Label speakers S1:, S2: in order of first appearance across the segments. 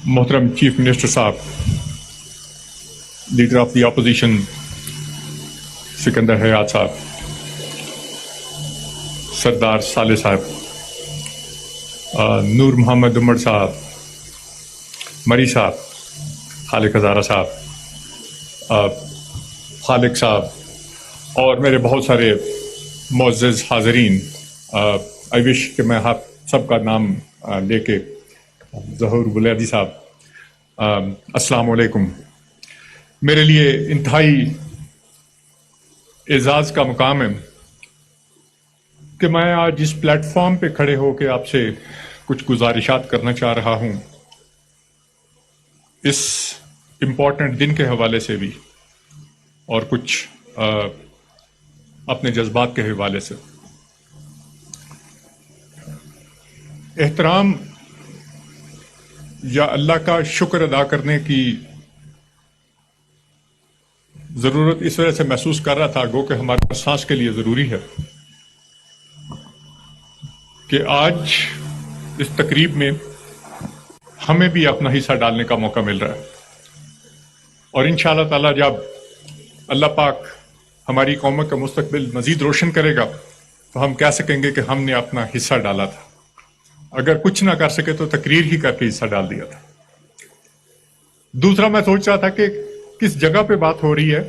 S1: محترم chief minister صاحب، leader of the opposition Sikandar حیات صاحب، سردار صالح صاحب، نور محمد عمر صاحب، مری صاحب، خالق ہزارہ صاحب، خالق صاحب، اور میرے بہت سارے معزز حاضرین، آئی وش کہ میں آپ سب کا نام لے کے، ظہور بلیدی صاحب، السلام علیکم۔ میرے لیے انتہائی اعزاز کا مقام ہے کہ میں آج اس پلیٹ فارم پہ کھڑے ہو کے آپ سے کچھ گزارشات کرنا چاہ رہا ہوں، اس امپورٹنٹ دن کے حوالے سے بھی اور کچھ اپنے جذبات کے حوالے سے۔ احترام یا اللہ کا شکر ادا کرنے کی ضرورت اس وجہ سے محسوس کر رہا تھا، گو کہ ہمارے سانس کے لیے ضروری ہے کہ آج اس تقریب میں ہمیں بھی اپنا حصہ ڈالنے کا موقع مل رہا ہے، اور انشاءاللہ تعالی جب اللہ پاک ہماری قوم کا مستقبل مزید روشن کرے گا تو ہم کہہ سکیں گے کہ ہم نے اپنا حصہ ڈالا تھا۔ اگر کچھ نہ کر سکے تو تقریر ہی کر کے حصہ ڈال دیا تھا۔ دوسرا، میں سوچ رہا تھا کہ کس جگہ پہ بات ہو رہی ہے،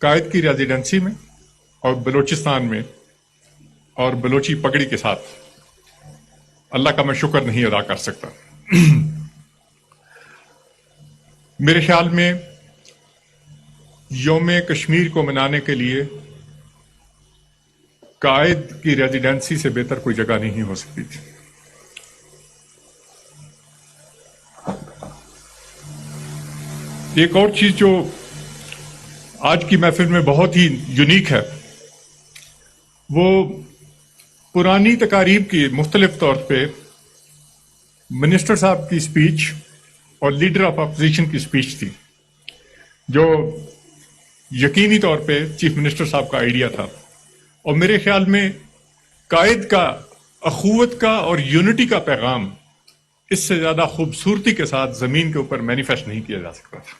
S1: قائد کی ریزیڈنسی میں اور بلوچستان میں، اور بلوچی پگڑی کے ساتھ اللہ کا میں شکر نہیں ادا کر سکتا۔ میرے خیال میں یوم کشمیر کو منانے کے لیے قائد کی ریزیڈنسی سے بہتر کوئی جگہ نہیں ہو سکتی تھی۔ ایک اور چیز جو آج کی محفل میں بہت ہی یونیک ہے، وہ پرانی تقاریب کی مختلف طور پہ منسٹر صاحب کی سپیچ اور لیڈر آف اپوزیشن کی سپیچ تھی، جو یقینی طور پہ چیف منسٹر صاحب کا آئیڈیا تھا، اور میرے خیال میں قائد کا اخوت کا اور یونٹی کا پیغام اس سے زیادہ خوبصورتی کے ساتھ زمین کے اوپر مینیفیسٹ نہیں کیا جا سکتا تھا۔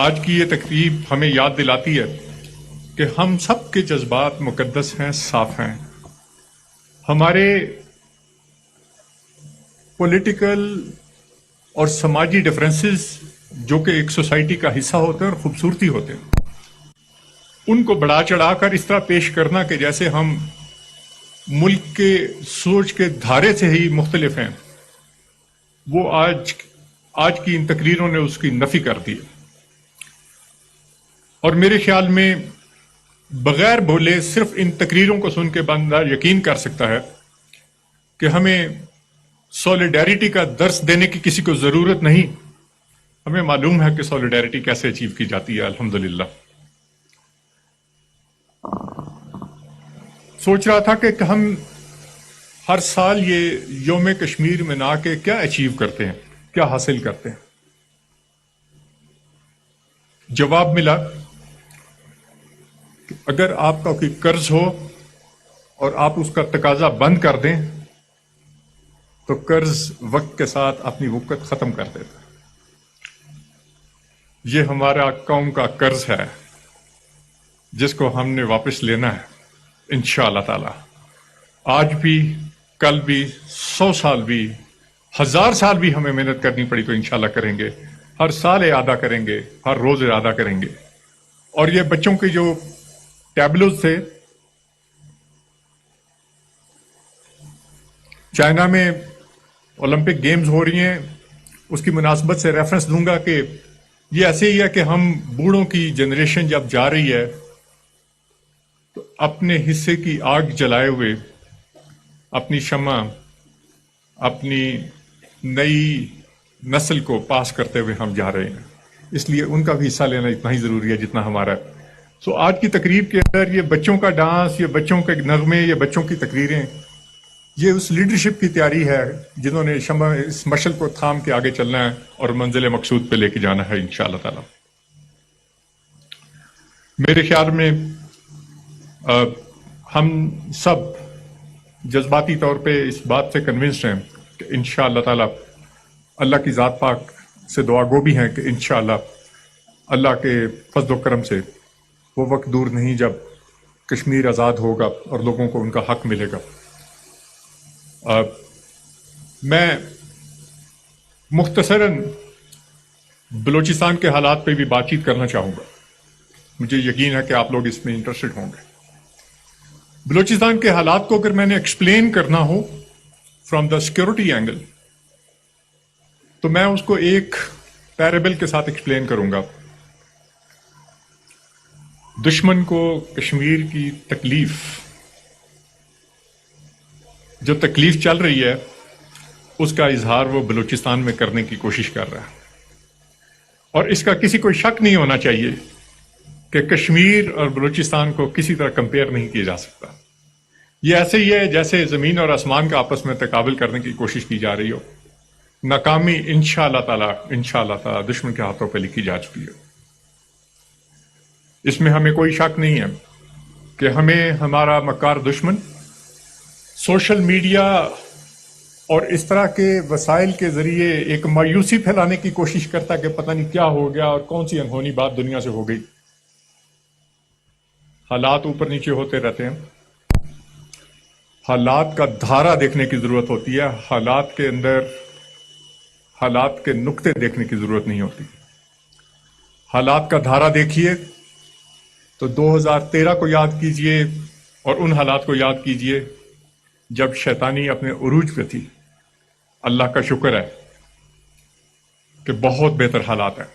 S1: آج کی یہ تقریب ہمیں یاد دلاتی ہے کہ ہم سب کے جذبات مقدس ہیں، صاف ہیں۔ ہمارے پولیٹیکل اور سماجی ڈفرینسز جو کہ ایک سوسائٹی کا حصہ ہوتے ہیں اور خوبصورتی ہوتے ہیں، ان کو بڑھا چڑھا کر اس طرح پیش کرنا کہ جیسے ہم ملک کے سوچ کے دھارے سے ہی مختلف ہیں، وہ آج کی ان تقریروں نے اس کی نفی کر دی۔ اور میرے خیال میں بغیر بولے صرف ان تقریروں کو سن کے بندہ یقین کر سکتا ہے کہ ہمیں سولیڈیرٹی کا درس دینے کی کسی کو ضرورت نہیں، ہمیں معلوم ہے کہ سولیڈیرٹی کیسے اچیو کی جاتی ہے۔ الحمدللہ سوچ رہا تھا کہ ہم ہر سال یہ یوم کشمیر منا کے کیا اچیو کرتے ہیں، کیا حاصل کرتے ہیں۔ جواب ملا کہ اگر آپ کا کوئی قرض ہو اور آپ اس کا تقاضا بند کر دیں تو قرض وقت کے ساتھ اپنی وقت ختم کر دیتا ہے۔ یہ ہمارا قوم کا قرض ہے جس کو ہم نے واپس لینا ہے انشاءاللہ تعالی۔ آج بھی، کل بھی، 100 سال بھی، 1000 سال بھی ہمیں محنت کرنی پڑی تو انشاءاللہ کریں گے، ہر سال اعادہ کریں گے، ہر روز اعادہ کریں گے۔ اور یہ بچوں کے جو ٹیبلوز تھے، چائنا میں اولمپک گیمز ہو رہی ہیں، اس کی مناسبت سے ریفرنس دوں گا کہ یہ ایسے ہی ہے کہ ہم بوڑھوں کی جنریشن جب جا رہی ہے تو اپنے حصے کی آگ جلائے ہوئے، اپنی شمع اپنی نئی نسل کو پاس کرتے ہوئے ہم جا رہے ہیں، اس لیے ان کا بھی حصہ لینا اتنا ہی ضروری ہے جتنا ہمارا ہے۔ سو آج کی تقریب کے اندر یہ بچوں کا ڈانس، یہ بچوں کے نغمے، یہ بچوں کی تقریریں، یہ اس لیڈرشپ کی تیاری ہے جنہوں نے اس مشعل کو تھام کے آگے چلنا ہے اور منزل مقصود پہ لے کے جانا ہے انشاءاللہ تعالی۔ میرے خیال میں ہم سب جذباتی طور پہ اس بات سے کنونسڈ ہیں کہ انشاءاللہ تعالی اللہ کی ذات پاک سے دعا گو بھی ہیں کہ انشاءاللہ اللہ کے فضل و کرم سے وہ وقت دور نہیں جب کشمیر آزاد ہوگا اور لوگوں کو ان کا حق ملے گا. میں مختصراً بلوچستان کے حالات پہ بھی بات چیت کرنا چاہوں گا. مجھے یقین ہے کہ آپ لوگ اس میں انٹرسٹڈ ہوں گے. بلوچستان کے حالات کو اگر میں نے ایکسپلین کرنا ہو فرام دا سیکورٹی اینگل تو میں اس کو ایک پیرابل کے ساتھ ایکسپلین کروں گا. دشمن کو کشمیر کی تکلیف، جو تکلیف چل رہی ہے، اس کا اظہار وہ بلوچستان میں کرنے کی کوشش کر رہا ہے. اور اس کا کسی کو شک نہیں ہونا چاہیے کہ کشمیر اور بلوچستان کو کسی طرح کمپیئر نہیں کیا جا سکتا. یہ ایسے ہی ہے جیسے زمین اور آسمان کا آپس میں تقابل کرنے کی کوشش کی جا رہی ہو. ناکامی انشاءاللہ تعالی دشمن کے ہاتھوں پہ لکھی جا چکی ہے. اس میں ہمیں کوئی شک نہیں ہے کہ ہمیں ہمارا مکار دشمن سوشل میڈیا اور اس طرح کے وسائل کے ذریعے ایک مایوسی پھیلانے کی کوشش کرتا کہ پتہ نہیں کیا ہو گیا اور کون سی انہونی بات دنیا سے ہو گئی. حالات اوپر نیچے ہوتے رہتے ہیں. حالات کا دھارا دیکھنے کی ضرورت ہوتی ہے. حالات کے اندر حالات کے نقطے دیکھنے کی ضرورت نہیں ہوتی. حالات کا دھارا دیکھیے تو 2013 کو یاد کیجئے اور ان حالات کو یاد کیجئے جب شیطانی اپنے عروج پہ تھی. اللہ کا شکر ہے کہ بہت بہتر حالات ہیں.